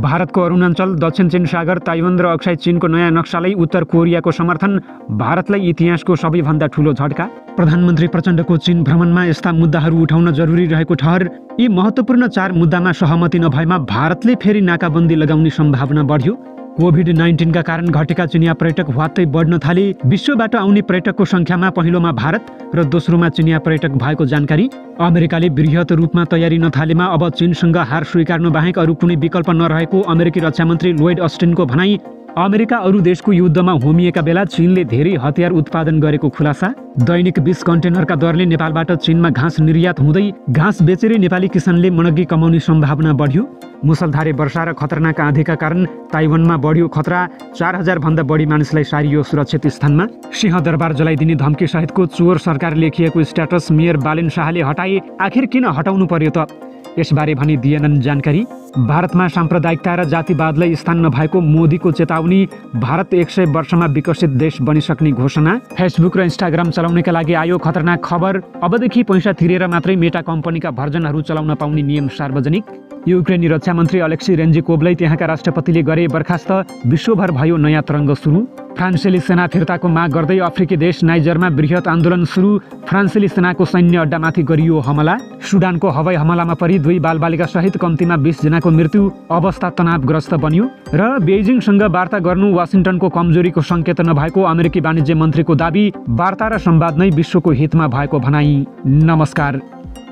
भारतको अरुणाञ्चल, दक्षिण चीन सागर, ताइवान र अक्साई चीनको नयाँ नक्सालाई उत्तर कोरियाको समर्थन, भारतलाई इतिहासको सबैभन्दा ठूलो झट्का। प्रधानमन्त्री प्रचण्डको चीन भ्रमणमा यस्ता मुद्दाहरू उठाउन जरुरी रहेको ठहर। यी महत्त्वपूर्ण 4 मुद्दामा सहमति नभएमा भारतले फेरि नाकाबन्दी लगाउने सम्भावना बढ्यो। कोभिड-19 का कारण घटेका चिनिया पर्यटक ह्वात्तै बढ्न थाले। विश्वबाट आउने पर्यटकको संख्यामा पहिलोमा भारत र दोस्रोमा चिनिया पर्यटक भएको जानकारी। अमेरिकाले बृहत रूपमा तयारी नथालेमा अब चीनसँग हार स्वीकार्नु बाहेक अरू कुनै विकल्प नरहेको अमेरिकी रक्षा मन्त्री लोयड अस्टिनको भनाई। अमेरिका अरू देशको युद्धमा होमिएका बेला चीनले धेरै हतियार उत्पादन गरेको खुलासा। दैनिक 20 कन्टेनरका दरले नेपालबाट चीनमा घाँस निर्यात हुँदै घाँस बेचेरै नेपाली किसानले मनग्गी कमाउने सम्भावना बढ्यो। मुसलधारे वर्षा र खतरनाक आँधीका कारण ताइवानमा बढ्यो खतरा। 4000 भन्दा बढी मानिसलाई सारियो सुरक्षित स्थानमा। सिंहदरबार जलाइदिने धम्की सहितको चोर सरकार लेखिएको स्ट्याटस मेयर बालेन शाहले हटाए। आखिर किन हटाउनु पर्यो त? यसबारे भनी दिएनन् जानकारी। भारतमा साम्प्रदायिकता र जातिवादलाई स्थान नभएको मोदीको चेतावनी। भारत 100 वर्षमा विकसित देश बनिसक्ने घोषणा। फेसबुक र इन्स्टाग्राम चलाउनका लागि आयो खतरनाक खबर। अबदेखि पैसा तिरेर मात्रै मेटा कम्पनीका भर्जनहरू चलाउन पाउने नियम सार्वजनिक। युक्रेनी रक्षा मन्त्री अलेक्सी रेन्जिकोभलाई त्यहाँका राष्ट्रपतिले गरे बर्खास्त। विश्वभर भयो नयाँ तरङ्ग सुरु। फ्रान्सेली सेना फिर्ताको माग गर्दै अफ्रिकी देश नाइजरमा बृहत आन्दोलन सुरु। फ्रान्सेली सेनाको सैन्य अड्डामाथि गरियो हमला। सुडानको हवाई हमलामा परि 2 बालबालिका सहित कम्तीमा 20 जनाको मृत्यु। अवस्था तनावग्रस्त बन्यो। र बेइजिङसँग वार्ता गर्नु वासिङटनको कमजोरीको सङ्केत नभएको अमेरिकी वाणिज्य मन्त्रीको दाबी। वार्ता र संवाद नै विश्वको हितमा भएको भनाई। नमस्कार।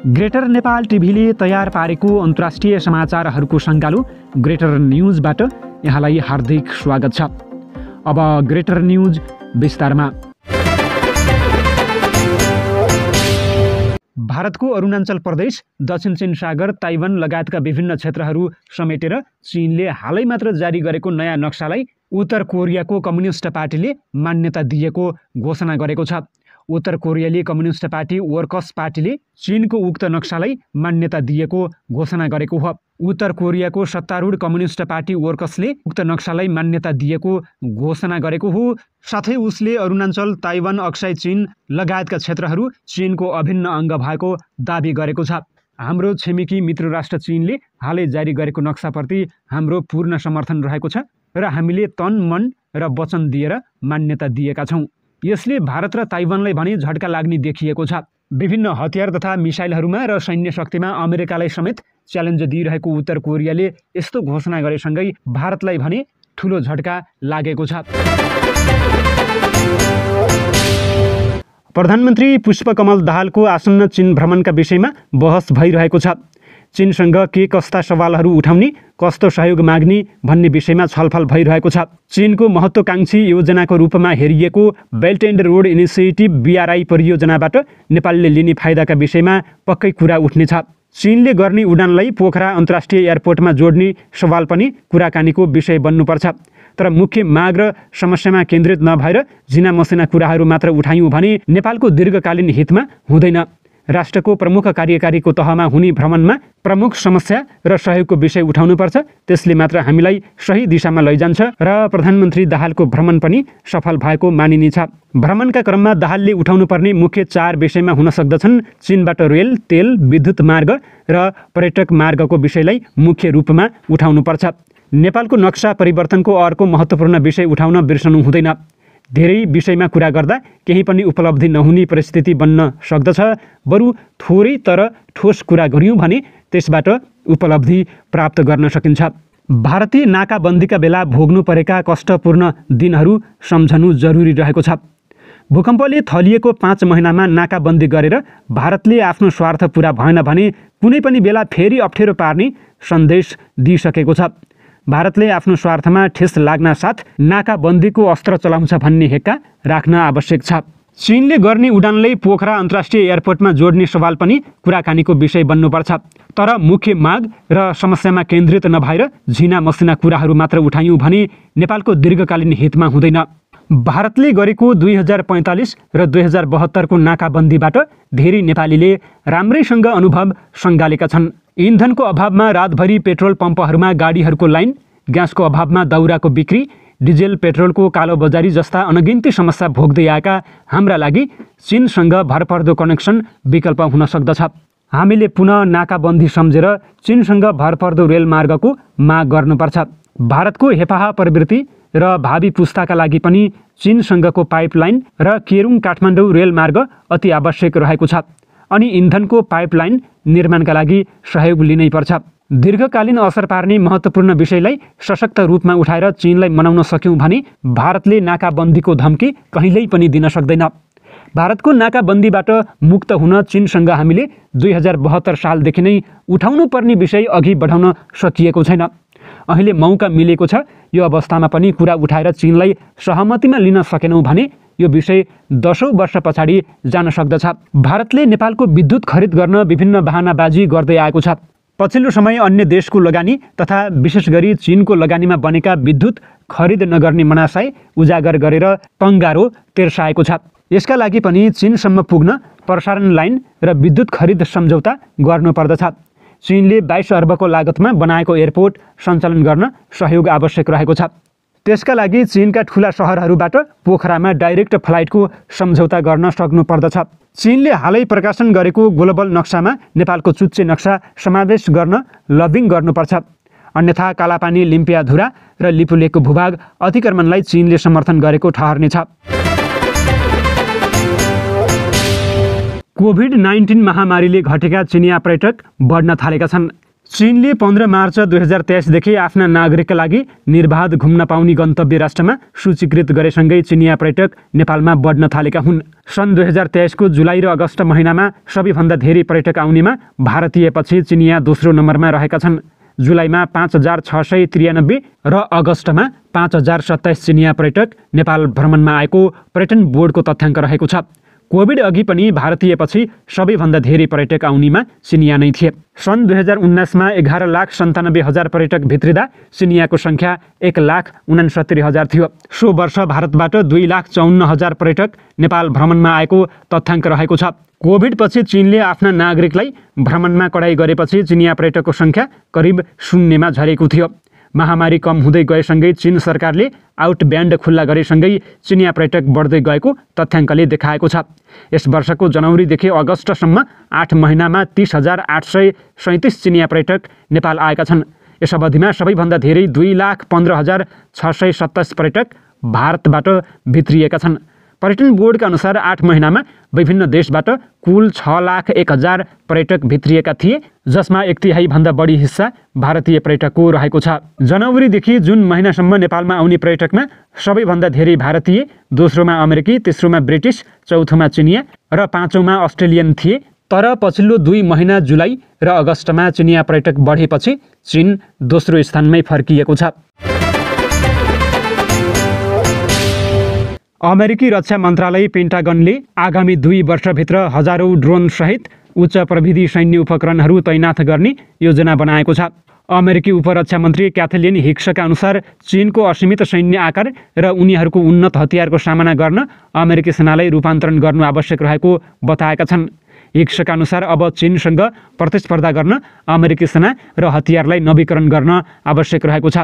ग्रेटर नेपाल टिभीले तयार पारेको अन्तर्राष्ट्रिय समाचारहरूको सङ्गालो ग्रेटर न्युजबाट यहाँलाई हार्दिक स्वागत छ। अब ग्रेटर न्युज विस्तारमा। भारतको अरुणाञ्चल प्रदेश, दक्षिण चीन सागर, ताइवान लगायतका विभिन्न क्षेत्रहरू समेटेर चीनले हालै मात्र जारी गरेको नयाँ नक्सालाई उत्तर कोरियाको कम्युनिस्ट पार्टीले मान्यता दिएको घोषणा गरेको छ। उत्तर कोरियाली कम्युनिस्ट पार्टी वर्कर्स पार्टीले चीनको उक्त नक्सालाई मान्यता दिएको घोषणा गरेको हो। उत्तर कोरियाको सत्तारूढ कम्युनिस्ट पार्टी वर्कर्सले उक्त नक्सालाई मान्यता दिएको घोषणा गरेको हो। साथै उसले अरुणाञ्चल, ताइवान, अक्साई चीन लगायतका क्षेत्रहरू चीनको अभिन्न अङ्ग भएको दाबी गरेको छ। हाम्रो छिमेकी मित्र राष्ट्र चीनले हालै जारी गरेको नक्साप्रति हाम्रो पूर्ण समर्थन रहेको छ र हामीले तन, मन र वचन दिएर मान्यता दिएका छौँ। यसले भारत र ताइवानलाई भने झट्का लाग्ने देखिएको छ। विभिन्न हतियार तथा मिसाइलहरूमा र सैन्य शक्तिमा अमेरिकालाई समेत च्यालेन्ज दिइरहेको उत्तर कोरियाले यस्तो घोषणा गरेसँगै भारतलाई भने ठुलो झट्का लागेको छ। प्रधानमन्त्री पुष्पकमल दाहालको आसन्न चीन भ्रमणका विषयमा बहस भइरहेको छ। चीनसँग के कस्ता सवालहरू उठाउने, कस्तो सहयोग माग्ने भन्ने विषयमा छलफल भइरहेको छ। चीनको महत्त्वकांक्षी योजनाको रूपमा हेरिएको belt and road initiative BRI परियोजनाबाट नेपालले लिने फाइदाका विषयमा पक्कै कुरा उठ्नेछ। चीनले गर्ने उडानलाई पोखरा अन्तर्राष्ट्रिय एयरपोर्टमा जोड्ने सवाल पनि कुराकानीको विषय बन्नुपर्छ। तर मुख्य माग र समस्यामा केन्द्रित नभएर जिना मसिना कुराहरू मात्र उठायौँ भने नेपालको दीर्घकालीन हितमा हुँदैन। राष्ट्रको प्रमुख कार्यकारीको तहमा हुने भ्रमणमा प्रमुख समस्या र सहयोगको विषय उठाउनुपर्छ। त्यसले मात्र हामीलाई सही दिशामा लैजान्छ र प्रधानमन्त्री दाहालको भ्रमण पनि सफल भएको मानिनेछ। भ्रमणका क्रममा दाहालले उठाउनुपर्ने मुख्य 4 विषयमा हुन सक्दछन्। चीनबाट रेल, तेल, विद्युत मार्ग र पर्यटक मार्गको विषयलाई मुख्य रूपमा उठाउनुपर्छ। नेपालको नक्सा परिवर्तनको अर्को महत्त्वपूर्ण विषय उठाउन बिर्सनु हुँदैन। धेरै विषयमा कुरा गर्दा केही पनि उपलब्धि नहुने परिस्थिति बन्न सक्दछ। बरु थोरै तर ठोस कुरा गर्यौँ भने त्यसबाट उपलब्धि प्राप्त गर्न सकिन्छ। भारतीय नाकाबन्दीका बेला भोग्नु परेका कष्टपूर्ण दिनहरू सम्झनु जरुरी रहेको छ। भूकम्पले थलिएको 5 महिनामा नाकाबन्दी गरेर भारतले आफ्नो स्वार्थ पुरा भएन भने कुनै पनि बेला फेरि अप्ठ्यारो पार्ने सन्देश दिइसकेको छ। भारतले आफ्नो स्वार्थमा ठेस लाग्न साथ नाकाबन्दीको अस्त्र चलाउँछ भन्ने हेक्का राख्न आवश्यक छ। चीनले गर्ने उडानलाई पोखरा अन्तर्राष्ट्रिय एयरपोर्टमा जोड्ने सवाल पनि कुराकानीको विषय बन्नुपर्छ। तर मुख्य माग र समस्यामा केन्द्रित नभएर झिना मसिना कुराहरू मात्र उठायौँ भने नेपालको दीर्घकालीन हितमा हुँदैन। भारतले गरेको 2045 र 2072 को नाकाबन्दीबाट धेरै नेपालीले राम्रैसँग अनुभव सँगालेका छन्। इन्धनको अभावमा रातभरि पेट्रोल पम्पहरूमा गाडीहरूको लाइन, ग्यासको अभावमा दाउराको बिक्री, डिजेल पेट्रोलको कालोबजारी जस्ता अनगिन्ती समस्या भोग्दै आएका हाम्रा लागि चीनसँग भरपर्दो कनेक्सन विकल्प हुन सक्दछ। हामीले पुनः नाकाबन्दी सम्झेर चीनसँग भरपर्दो रेलमार्गको माग गर्नुपर्छ। भारतको हेपाहा प्रवृत्ति र भावी पुस्ताका लागि पनि चीनसँगको पाइपलाइन र केरुङ काठमाडौँ रेलमार्ग अति आवश्यक रहेको छ। अनि इन्धनको पाइपलाइन निर्माणका लागि सहयोग लिनै पर्छ। दीर्घकालीन असर पार्ने महत्त्वपूर्ण विषयलाई सशक्त रूपमा उठाएर चीनलाई मनाउन सक्यौँ भने भारतले नाकाबन्दीको धम्की कहिल्यै पनि दिन सक्दैन। भारतको नाकाबन्दीबाट मुक्त हुन चीनसँग हामीले 2072 सालदेखि नै उठाउनु पर्ने विषय अघि बढाउन सकिएको छैन। अहिले मौका मिलेको छ। यो अवस्थामा पनि कुरा उठाएर चीनलाई सहमतिमा लिन सकेनौँ भने यो विषय 10औं वर्ष पछाडि जान सक्दछ। भारतले नेपालको विद्युत खरिद गर्न विभिन्न बहानाबाजी गर्दै आएको छ। पछिल्लो समय अन्य देशको लगानी तथा विशेष गरी चीनको लगानीमा बनेका विद्युत खरिद नगर्ने मनासाय उजागर गरेर तङ्गारो तेर्साएको छ। यसका लागि पनि चीनसम्म पुग्न प्रसारण लाइन र विद्युत खरिद सम्झौता गर्नुपर्दछ। चीनले 22 अर्बको लागतमा बनाएको एयरपोर्ट सञ्चालन गर्न सहयोग आवश्यक रहेको छ। त्यसका लागि चीनका ठुला सहरहरूबाट पोखरामा डाइरेक्ट फ्लाइटको सम्झौता गर्न सक्नुपर्दछ। चीनले हालै प्रकाशन गरेको ग्लोबल नक्सामा नेपालको चुच्चे नक्सा समावेश गर्न लबिङ गर्नुपर्छ। अन्यथा कालापानी, लिम्पियाधुरा र लिपुलेकको भूभाग अतिक्रमणलाई चीनले समर्थन गरेको ठहर्नेछ। कोभिड-19 महामारीले घटेका चिनिया पर्यटक बढ्न थालेका छन्। चीनले 15 मार्च 2023 देखि आफ्ना नागरिकका लागि निर्बाध घुम्न पाउने गन्तव्य राष्ट्रमा सूचीकृत गरेसँगै चिनिया पर्यटक नेपालमा बढ्न थालेका हुन्। सन् 2023 को जुलाई र अगस्त महिनामा सबैभन्दा धेरै पर्यटक आउनेमा भारतीयपछि चिनिया दोस्रो नम्बरमा रहेका छन्। जुलाईमा 5693 र अगस्तमा 5027 चिनिया पर्यटक नेपाल भ्रमणमा आएको पर्यटन बोर्डको तथ्याङ्क रहेको छ। कोभिड अघि पनि भारतीयपछि सबैभन्दा धेरै पर्यटक आउनेमा चिनिया नै थिए। सन् 2019 मा 11,97,000 पर्यटक भित्रिँदा चिनियाको सङ्ख्या 1,69,000 थियो। सो वर्ष भारतबाट 2,54,000 पर्यटक नेपाल भ्रमणमा आएको तथ्याङ्क रहेको छ। कोभिड पछि चीनले आफ्ना नागरिकलाई भ्रमणमा कडाई गरेपछि चिनिया पर्यटकको सङ्ख्या करिब शून्यमा झरेको थियो। महामारी कम हुँदै गएसँगै चीन सरकारले आउटब्यान्ड खुल्ला गरेसँगै चिनिया पर्यटक बढ्दै गएको तथ्याङ्कले देखाएको छ। यस वर्षको जनवरीदेखि अगस्तसम्म 8 महिनामा 30,837 चिनिया पर्यटक नेपाल आएका छन्। यस अवधिमा सबैभन्दा धेरै 2,15,627 पर्यटक भारतबाट भित्रिएका छन्। पर्यटन बोर्डका अनुसार 8 महिनामा विभिन्न देशबाट कुल 6,01,000 पर्यटक भित्रिएका थिए, जसमा 1/3 भन्दा बढी हिस्सा भारतीय पर्यटकको रहेको छ। जनवरीदेखि जुन महिनासम्म नेपालमा आउने पर्यटकमा सबैभन्दा धेरै भारतीय, दोस्रोमा अमेरिकी, तेस्रोमा ब्रिटिस, चौथोमा चिनिया र पाँचौँमा अस्ट्रेलियन थिए। तर पछिल्लो 2 महिना जुलाई र अगस्तमा चिनिया पर्यटक बढेपछि चीन दोस्रो स्थानमै फर्किएको छ। अमेरिकी रक्षा मन्त्रालय पेन्टागनले आगामी 2 वर्षभित्र हजारौं ड्रोन सहित उच्च प्रविधि सैन्य उपकरणहरू तैनाथ गर्ने योजना बनाएको छ। अमेरिकी उपरक्षा मन्त्री क्याथलिन हिक्सका अनुसार चीनको असीमित सैन्य आकार र उनीहरूको उन्नत हतियारको सामना गर्न अमेरिकी सेनालाई रूपान्तरण गर्नु आवश्यक रहेको बताएका छन्। हिक्सका अनुसार अब चीनसँग प्रतिस्पर्धा गर्न अमेरिकी सेना र हतियारलाई नवीकरण गर्न आवश्यक रहेको छ।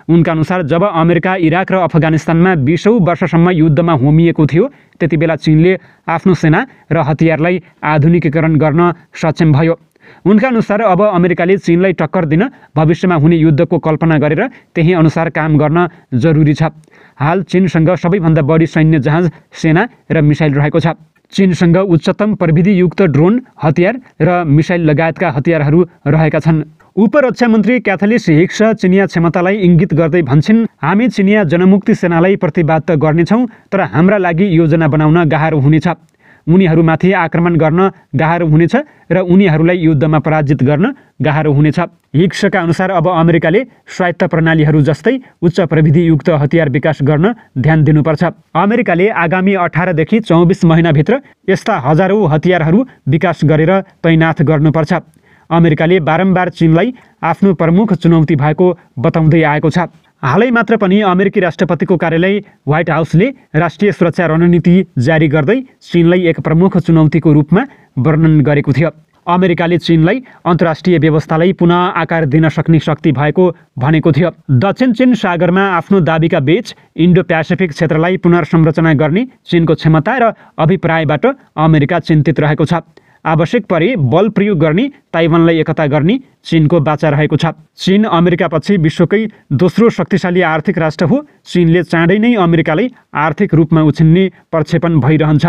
उनका अनुसार जब अमेरिका इराक र अफगानिस्तानमा 20औं वर्षसम्म युद्धमा होमिएको थियो, त्यति बेला चीनले आफ्नो सेना र हतियारलाई आधुनिकीकरण गर्न सक्षम भयो। उनका अनुसार अब अमेरिकाले चीनलाई टक्कर दिन भविष्यमा हुने युद्धको कल्पना गरेर त्यही अनुसार काम गर्न जरुरी छ। हाल चीनसँग सबैभन्दा बढी सैन्य जहाज, सेना र मिसाइल रहेको छ। चीनसँग उच्चतम प्रविधियुक्त ड्रोन, हतियार र मिसाइल लगायतका हतियारहरू रहेका छन्। उपरक्षा मन्त्री क्याथलिन हिक्स चिनिया क्षमतालाई इङ्गित गर्दै भन्छन्, हामी चिनिया जनमुक्ति सेनालाई प्रतिबद्ध गर्नेछौँ, तर हाम्रा लागि योजना बनाउन गाह्रो हुनेछ। उनीहरूमाथि आक्रमण गर्न गाह्रो हुनेछ र उनीहरूलाई युद्धमा पराजित गर्न गाह्रो हुनेछ। हिक्सका अनुसार अब अमेरिकाले स्वायत्त प्रणालीहरू जस्तै उच्च प्रविधियुक्त हतियार विकास गर्न ध्यान दिनुपर्छ। अमेरिकाले आगामी 18 देखि 24 महिनाभित्र यस्ता हजारौं हतियारहरू विकास गरेर तैनाथ गर्नुपर्छ। अमेरिकाले बारम्बार चीनलाई आफ्नो प्रमुख चुनौती भएको बताउँदै आएको छ। हालै मात्र पनि अमेरिकी राष्ट्रपतिको कार्यालय व्हाइट हाउसले राष्ट्रिय सुरक्षा रणनीति जारी गर्दै चीनलाई एक प्रमुख चुनौतीको रूपमा वर्णन गरेको थियो। अमेरिकाले चीनलाई अन्तर्राष्ट्रिय व्यवस्थालाई पुनः आकार दिन सक्ने शक्ति भएको भनेको थियो। दक्षिण चीन सागरमा आफ्नो दाबीका बीच इन्डो प्यासिफिक क्षेत्रलाई पुनर्संरचना गर्ने चीनको क्षमता र अभिप्रायबाट अमेरिका चिन्तित रहेको छ। आवश्यक परे बल प्रयोग गर्ने, ताइवानलाई एकता गर्ने चीनको बाचा रहेको छ। चीन अमेरिकापछि विश्वकै दोस्रो शक्तिशाली आर्थिक राष्ट्र हो। चीनले चाँडै नै अमेरिकालाई आर्थिक रूपमा उछिन्ने प्रक्षेपण भइरहन्छ।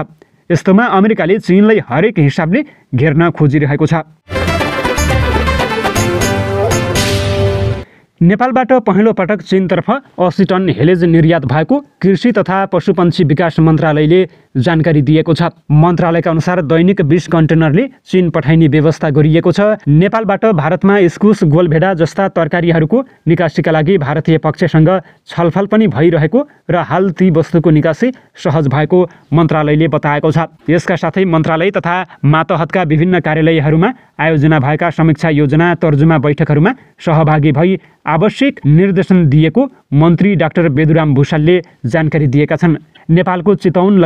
यस्तोमा अमेरिकाले चीनलाई हरेक हिसाबले घेर्न खोजिरहेको छ। नेपालबाट पहिलो पटक चीनतर्फ 80 टन हेलेज निर्यात भएको कृषि तथा पशुपन्छी विकास मन्त्रालयले जानकारी दिएको छ। मन्त्रालयका अनुसार दैनिक 20 कन्टेनरले चीन पठाइने व्यवस्था गरिएको छ। नेपालबाट भारतमा इस्कुस, गोलभेडा जस्ता तरकारीहरूको निकासीका लागि भारतीय पक्षसँग छलफल पनि भइरहेको र हाल ती वस्तुको निकासी सहज भएको मन्त्रालयले बताएको छ। यसका साथै मन्त्रालय तथा मातहतका विभिन्न कार्यालयहरूमा आयोजना भएका समीक्षा योजना तर्जुमा बैठकहरूमा सहभागी भई आवश्यक निर्देशन दिएको मन्त्री डाक्टर बेदुराम भुषालले जानकारी दिएका छन्। नेपालको चितवन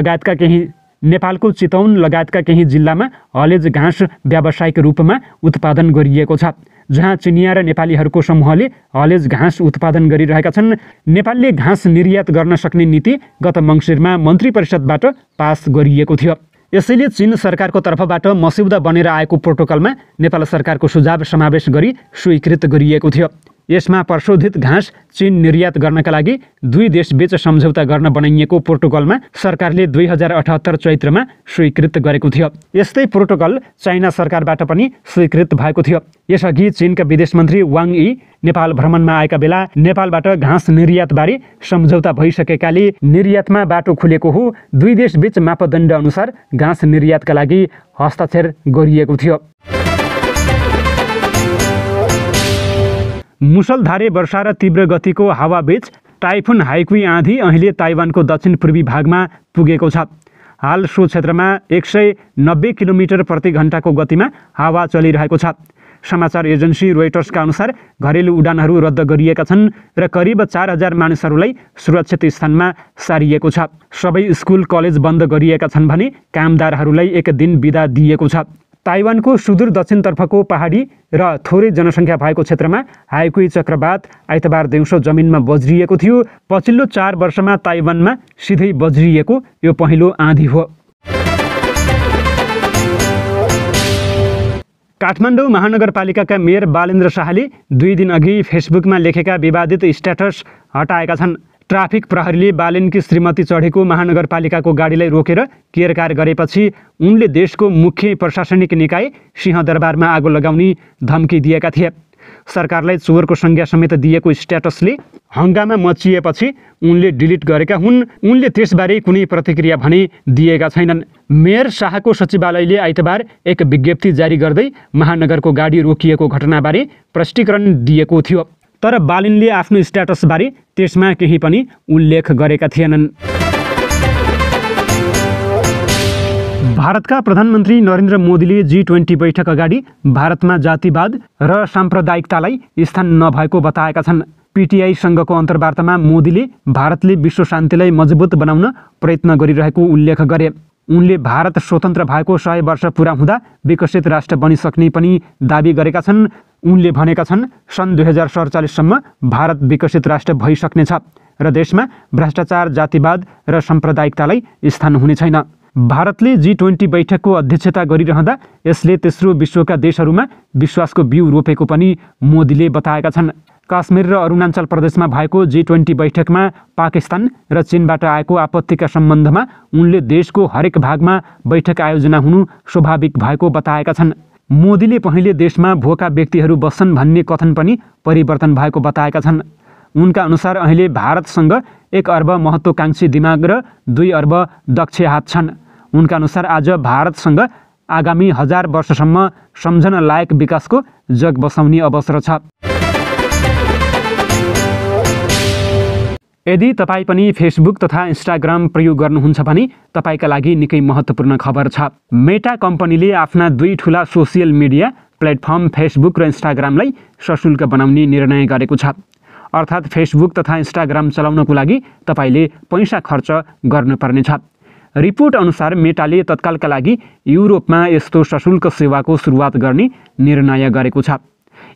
लगायतका केही जिल्लामा हलेज घाँस व्यावसायिक रूपमा उत्पादन गरिएको छ, जहाँ चिनिया र नेपालीहरूको समूहले हलेज घाँस उत्पादन गरिरहेका छन्। नेपालले घाँस निर्यात गर्न सक्ने नीति गत मङ्सिरमा मन्त्री परिषदबाट पास गरिएको थियो। यसैले चीन सरकारको तर्फबाट मस्यौदा बनेर आएको प्रोटोकलमा नेपाल सरकारको सुझाव समावेश गरी स्वीकृत गरिएको थियो। यसमा प्रशोधित घाँस चीन निर्यात गर्नका लागि दुई देशबीच सम्झौता गर्न बनाइएको प्रोटोकलमा सरकारले 2078 चैत्रमा स्वीकृत गरेको थियो। यस्तै प्रोटोकल चाइना सरकारबाट पनि स्वीकृत भएको थियो। यसअघि चीनका विदेश मन्त्री वाङ यी नेपाल भ्रमणमा आएका बेला नेपालबाट घाँस निर्यातबारे सम्झौता भइसकेकाले निर्यातमा बाटो खुलेको हो। दुई देशबीच मापदण्ड अनुसार घाँस निर्यातका लागि हस्ताक्षर गरिएको थियो। मुसलधारे वर्षा र तीव्र गतिको हावाबीच टाइफुन हाइकुई आँधी अहिले ताइवानको दक्षिण पूर्वी भागमा पुगेको छ। हाल सो क्षेत्रमा 190 किलोमिटर प्रति घण्टाको गतिमा हावा चलिरहेको छ। समाचार एजेन्सी रोइटर्सका अनुसार घरेलु उडानहरू रद्द गरिएका छन् र करिब 4000 मानिसहरूलाई सुरक्षित स्थानमा सारिएको छ। सबै स्कुल कलेज बन्द गरिएका छन् भने कामदारहरूलाई एक दिन बिदा दिएको छ। ताइवानको सुदूर दक्षिणतर्फको पहाडी र थोरै जनसङ्ख्या भएको क्षेत्रमा हाइकुई चक्रवात आइतबार दिउँसो जमिनमा बज्रिएको थियो। पछिल्लो 4 वर्षमा ताइवानमा सिधै बज्रिएको यो पहिलो आँधी हो। काठमाडौँ महानगरपालिकाका मेयर बालेन्द्र शाहले 2 दिन अघि फेसबुकमा लेखेका विवादित स्ट्याटस हटाएका छन्। ट्राफिक प्रहरीले बालेनकी श्रीमती चढेको महानगरपालिकाको गाडीलाई रोकेर केरकार गरेपछि उनले देशको मुख्य प्रशासनिक निकाय सिंहदरबारमा आगो लगाउने धम्की दिएका थिए। सरकारलाई चोरको संज्ञा समेत दिएको स्ट्याटसले हङ्गामा मचिएपछि उनले डिलिट गरेका हुन्। उनले त्यसबारे कुनै प्रतिक्रिया भने दिएका छैनन्। मेयर शाहको सचिवालयले आइतबार एक विज्ञप्ति जारी गर्दै महानगरको गाडी रोकिएको घटनाबारे प्रष्टीकरण दिएको थियो। तर बालिनले आफ्नो स्ट्याटसबारे त्यसमा केही पनि उल्लेख गरेका थिएनन्। भारतका प्रधानमन्त्री नरेन्द्र मोदीले G20 बैठक अगाडि भारतमा जातिवाद र साम्प्रदायिकतालाई स्थान नभएको बताएका छन्। PTI-सँगको अन्तर्वार्तामा मोदीले भारतले विश्व शान्तिलाई मजबुत बनाउन प्रयत्न गरिरहेको उल्लेख गरे। उनले भारत स्वतन्त्र भएको 100 वर्ष पुरा हुँदा विकसित राष्ट्र बनिसक्ने पनि दाबी गरेका छन्। उनले भनेका छन् सन् 2047 सम्म भारत विकसित राष्ट्र भइसक्नेछ र देशमा भ्रष्टाचार, जातिवाद र साम्प्रदायिकतालाई स्थान हुने छैन। भारतले G20 बैठकको अध्यक्षता गरिरहँदा यसले तेस्रो विश्वका देशहरूमा विश्वासको बिउ रोपेको पनि मोदीले बताएका छन्। काश्मीर र अरुणाञ्चल प्रदेशमा भएको G20 बैठकमा पाकिस्तान र चीनबाट आएको आपत्तिका सम्बन्धमा उनले देशको हरेक भागमा बैठक आयोजना हुनु स्वाभाविक भएको बताएका छन्। मोदीले पहिले देशमा भोका व्यक्तिहरू बस्छन् भन्ने कथन पनि परिवर्तन भएको बताएका छन्। उनका अनुसार अहिले भारतसँग 1 अर्ब महत्त्वकांक्षी दिमाग र 2 अर्ब दक्ष हात छन्। उनका अनुसार आज भारतसँग आगामी 1000 वर्षसम्म सम्झन लायक विकासको जग बसाउने अवसर छ। यदि तपाईँ पनि फेसबुक तथा इन्स्टाग्राम प्रयोग गर्नुहुन्छ भने तपाईँका लागि निकै महत्त्वपूर्ण खबर छ। मेटा कम्पनीले आफ्ना 2 ठूला सोसियल मिडिया प्लेटफर्म फेसबुक र इन्स्टाग्रामलाई सशुल्क बनाउने निर्णय गरेको छ। अर्थात् फेसबुक तथा इन्स्टाग्राम चलाउनको लागि तपाईँले पैसा खर्च गर्नुपर्नेछ। रिपोर्ट अनुसार मेटाले तत्कालका लागि युरोपमा यस्तो सशुल्क सेवाको सुरुवात गर्ने निर्णय गरेको छ।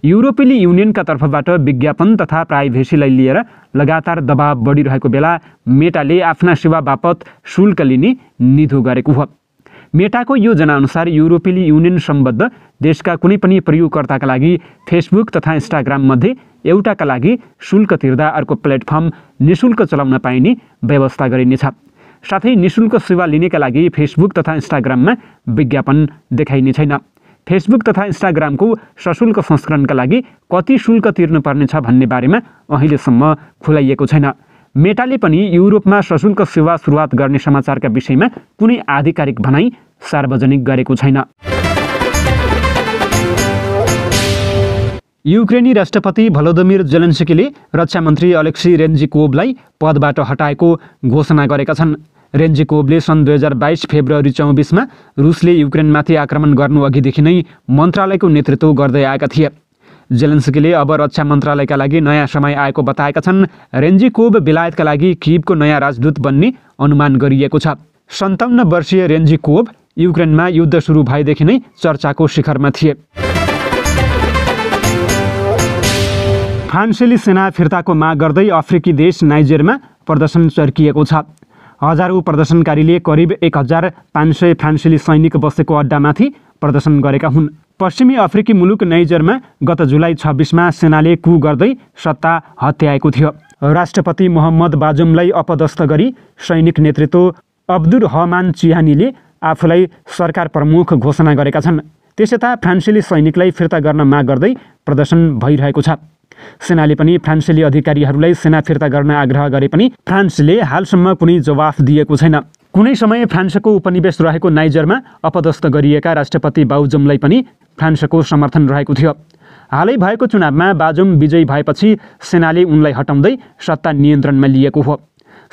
युरोपेली युनियनका तर्फबाट विज्ञापन तथा प्राइभेसीलाई लिएर लगातार दबाव बढिरहेको बेला मेटाले आफ्ना सेवा बापत शुल्क लिने निधो गरेको हो। मेटाको योजनाअनुसार युरोपेली युनियन सम्बद्ध देशका कुनै पनि प्रयोगकर्ताका लागि फेसबुक तथा इन्स्टाग्राम मध्ये एउटाका लागि शुल्क तिर्दा अर्को प्लेटफर्म निशुल्क चलाउन पाइने व्यवस्था गरिनेछ। साथै निशुल्क सेवा लिनेका लागि फेसबुक तथा इन्स्टाग्राममा विज्ञापन देखाइने छैन। फेसबुक तथा इन्स्टाग्रामको सशुल्क संस्करणका लागि कति शुल्क तिर्नुपर्नेछ भन्ने बारेमा अहिलेसम्म खुलाइएको छैन। मेटाले पनि युरोपमा सशुल्क सेवा सुरुवात गर्ने समाचारका विषयमा कुनै आधिकारिक भनाई सार्वजनिक गरेको छैन। युक्रेनी राष्ट्रपति भलोदिमिर जेलेन्स्कीले रक्षा मन्त्री अलेक्सी रेन्जिकोभलाई पदबाट हटाएको घोषणा गरेका छन्। रेन्जिकोभले सन् 2022 फेब्रुअरी 24 रुसले युक्रेनमाथि आक्रमण गर्नु अघिदेखि नै मन्त्रालयको नेतृत्व गर्दै आएका थिए। जेलेन्स्कीले अब रक्षा मन्त्रालयका लागि नयाँ समय आएको बताएका छन्। रेन्जिकोभ बेलायतका लागि किभको नयाँ राजदूत बन्ने अनुमान गरिएको छ। 57 वर्षीय रेन्जिकोभ युक्रेनमा युद्ध सुरु भएदेखि नै चर्चाको शिखरमा थिए। फ्रान्सेली सेना फिर्ताको माग गर्दै अफ्रिकी देश नाइजरमा प्रदर्शन चर्किएको छ। हजारौं प्रदर्शनकारीले करिब 1500 फ्रान्सेली सैनिक बसेको अड्डामाथि प्रदर्शन गरेका हुन्। पश्चिमी अफ्रिकी मुलुक नाइजरमा गत जुलाई 26 सेनाले कु गर्दै सत्ता हत्याएको थियो। राष्ट्रपति मोहम्मद बाजुमलाई अपदस्थ गरी सैनिक नेतृत्व अब्दुरहमान चिहानीले आफूलाई सरकार प्रमुख घोषणा गरेका छन्। त्यसयता फ्रान्सेली सैनिकलाई फिर्ता गर्न माग गर्दै प्रदर्शन भइरहेको छ। सेनाले पनि फ्रान्सेली अधिकारीहरूलाई सेना फिर्ता गर्न आग्रह गरे पनि फ्रान्सले हालसम्म कुनै जवाफ दिएको छैन। कुनै समय फ्रान्सको उपनिवेश रहेको नाइजरमा अपदस्थ गरिएका राष्ट्रपति बाजुमलाई पनि फ्रान्सको समर्थन रहेको थियो। हालै भएको चुनावमा बाजुम विजयी भएपछि सेनाले उनलाई हटाउँदै सत्ता नियन्त्रणमा लिएको हो।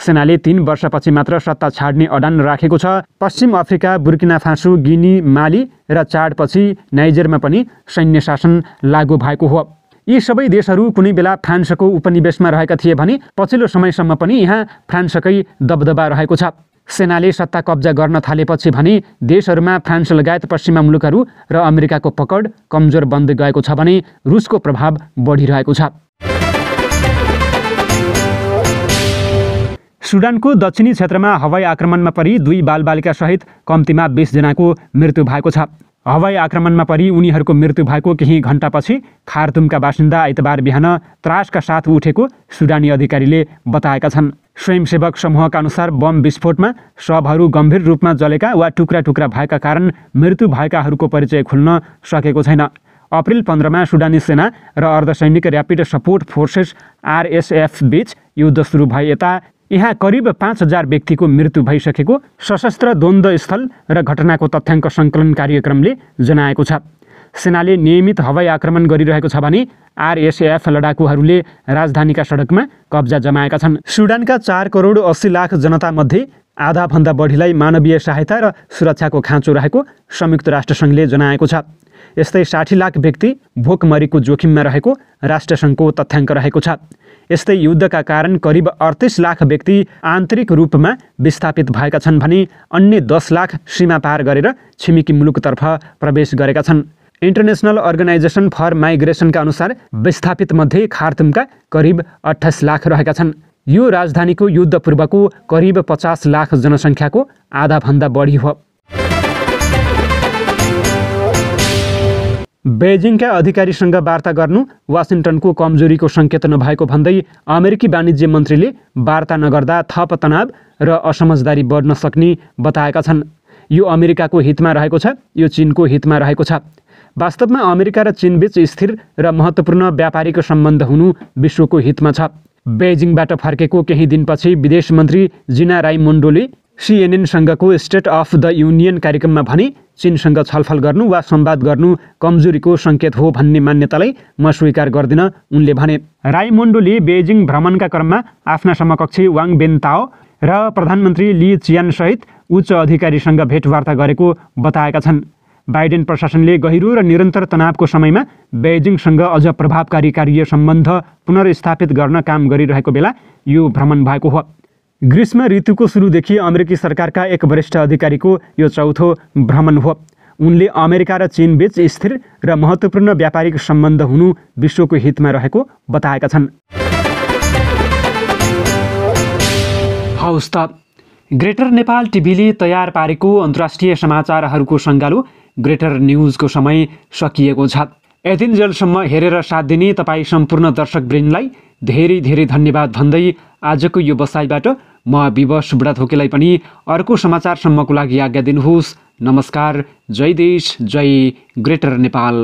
सेनाले 3 वर्षपछि मात्र सत्ता छाड्ने अडान राखेको छ। पश्चिम अफ्रिका, बुर्किना फासो, गिनी, माली र चाडपछि नाइजरमा पनि सैन्य शासन लागू भएको हो। यी सबै देशहरू कुनै बेला फ्रान्सको उपनिवेशमा रहेका थिए भने पछिल्लो समयसम्म पनि यहाँ फ्रान्सकै दबदबा रहेको छ। सेनाले सत्ता कब्जा गर्न थालेपछि भने देशहरूमा फ्रान्स लगायत पश्चिमा मुलुकहरू र अमेरिकाको पकड कमजोर बन्दै गएको छ भने रुसको प्रभाव बढिरहेको छ। सुडानको दक्षिणी क्षेत्रमा हवाई आक्रमणमा परि 2 बालबालिका सहित कम्तीमा 20 जनाको मृत्यु भएको छ। हवाई आक्रमणमा परि उनीहरूको मृत्यु भएको केही घण्टापछि खार्तुमका बासिन्दा आइतबार बिहान त्रासका साथ उठेको सुडानी अधिकारीले बताएका छन्। स्वयंसेवक समूहका अनुसार बम विस्फोटमा शवहरू गम्भीर रूपमा जलेका वा टुक्रा टुक्रा भएका कारण मृत्यु भएकाहरूको परिचय खुल्न सकेको छैन। अप्रिल 15 सुडानी सेना र अर्धसैनिक ऱ्यापिड सपोर्ट फोर्सेस RSF बीच युद्ध सुरु भए यता यहाँ करिब 5000 व्यक्तिको मृत्यु भइसकेको सशस्त्र द्वन्द्व स्थल र घटनाको तथ्याङ्क सङ्कलन कार्यक्रमले जनाएको छ। सेनाले नियमित हवाई आक्रमण गरिरहेको छ भने RSF लडाकुहरूले राजधानीका सडकमा कब्जा जमाएका छन्। सुडानका 4 करोड 80 लाख जनतामध्ये आधाभन्दा बढीलाई मानवीय सहायता र सुरक्षाको खाँचो रहेको संयुक्त राष्ट्रसङ्घले जनाएको छ। यस्तै 60 लाख व्यक्ति भोकमरीको जोखिममा रहेको राष्ट्रसङ्घको तथ्याङ्क रहेको छ। यस्तै युद्धका कारण करिब 38 लाख व्यक्ति आन्तरिक रूपमा विस्थापित भएका छन् भने अन्य 10 लाख सीमा पार गरेर छिमेकी मुलुकतर्फ प्रवेश गरेका छन्। इन्टरनेसनल अर्गनाइजेसन फर माइग्रेसनका अनुसार विस्थापित मध्ये खार्तुमका करिब 28 लाख रहेका छन्। यो राजधानीको युद्ध पूर्वको करिब 50 लाख जनसङ्ख्याको आधाभन्दा बढी हो। बेजिङका अधिकारीसँग वार्ता गर्नु वासिङ्टनको कमजोरीको सङ्केत नभएको भन्दै अमेरिकी वाणिज्य मन्त्रीले वार्ता नगर्दा थप तनाव र असमझदारी बढ्न सक्ने बताएका छन्। यो अमेरिकाको हितमा रहेको छ, यो चीनको हितमा रहेको छ। वास्तवमा अमेरिका र चीनबीच स्थिर र महत्त्वपूर्ण व्यापारिक सम्बन्ध हुनु विश्वको हितमा छ। बेजिङबाट फर्केको केही दिनपछि विदेश मन्त्री जिना राइमोन्डोले CNNसँगको स्टेट अफ द युनियन कार्यक्रममा भने चीनसँग छलफल गर्नु वा संवाद गर्नु कमजोरीको सङ्केत हो भन्ने मान्यतालाई म स्वीकार गर्दिन, उनले भने। राइमोन्डोले बेजिङ भ्रमणका क्रममा आफ्ना समकक्षी वाङ बेन्ताओ र प्रधानमन्त्री ली चियानसहित उच्च अधिकारीसँग भेटवार्ता गरेको बताएका छन्। बाइडेन प्रशासनले गहिरो र निरन्तर तनावको समयमा बेजिङसँग अझ प्रभावकारी कार्य सम्बन्ध पुनर्स्थापित गर्न काम गरिरहेको बेला यो भ्रमण भएको हो। ग्रीष्म ऋतुको सुरुदेखि अमेरिकी सरकारका एक वरिष्ठ अधिकारीको यो चौथो भ्रमण हो। उनले अमेरिका र चीनबीच स्थिर र महत्त्वपूर्ण व्यापारिक सम्बन्ध हुनु विश्वको हितमा रहेको बताएका छन्। हवस् त ग्रेटर नेपाल टिभीले तयार पारेको अन्तर्राष्ट्रिय समाचारहरूको सङ्गालो ग्रेटर न्युजको समय सकिएको छ। यतिन्जेलसम्म हेरेर साथ दिने तपाईँ सम्पूर्ण दर्शकवृन्दलाई धेरै धेरै धन्यवाद भन्दै आजको यो बसाइबाट म विवश बुढाथोकीलाई पनि अर्को समाचारसम्मको लागि आज्ञा दिनुहोस्। नमस्कार। जय देश, जय ग्रेटर नेपाल।